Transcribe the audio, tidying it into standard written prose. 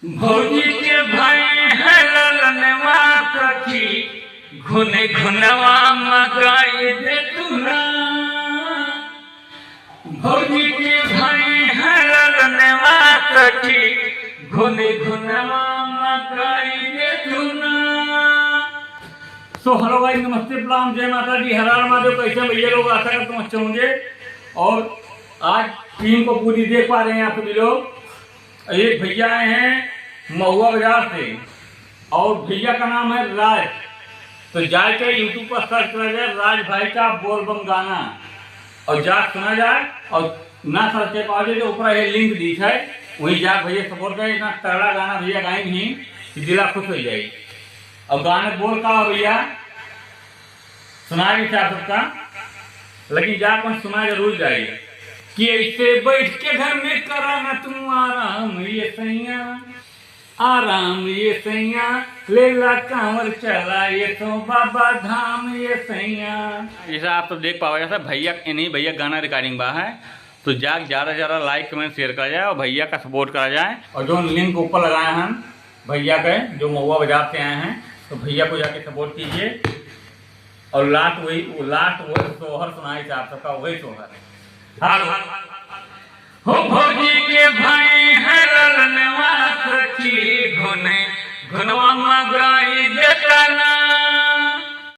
भौजी के भाई है ललनवा सखी घुने घुनवा मगाई दे तुना। भौजी के भाई है ललनवा सखी घुने घुनवा मगाई दे तुना। सो हेलो भाई, नमस्ते, प्रणाम, जय माता दी, हर हर महादेव। कैसे भैया लोग, आशा करता हूँ अच्छे होंगे। और आज टीम को पूरी देख पा रहे हैं आप सभी लोग। एक भैया आए हैं महुआ बाजार से और भैया का नाम है राज। तो जाके यूट्यूब पर सर्च करा जाए राज भाई का बोलबम गाना और जा सुना जाए। और ना सर्च कर पाओगे तो ऊपर ये लिंक दी है, वहीं जा भैया सपोर्ट करें। इतना तगड़ा गाना भैया गाएंगे नहीं कि दिला खुश हो जाएगी। और गाने बोल का हो भैया सुना भी चाह सकता, लेकिन जाकर सुना जरूर जाएगा कि ऐसे बैठ के घर में करा ना तुम आराम ये सैया, आराम ये सैया, लेला कांवर चला ये तो बाबा धाम ये सैया। जैसा आप सब देख पाओ, जैसा भैया इन्हीं भैया गाना रिकॉर्डिंग बा है। तो जाके ज़्यादा से ज़्यादा लाइक कमेंट शेयर करा जाए और भैया का सपोर्ट करा जाए। और जो लिंक ऊपर लगाए हैं हम भैया के, जो महुआ बाजार से आए हैं, तो भैया को जाके सपोर्ट कीजिए। और लास्ट वही सोहर सुनाई आप सबका, वही सोहर है। हो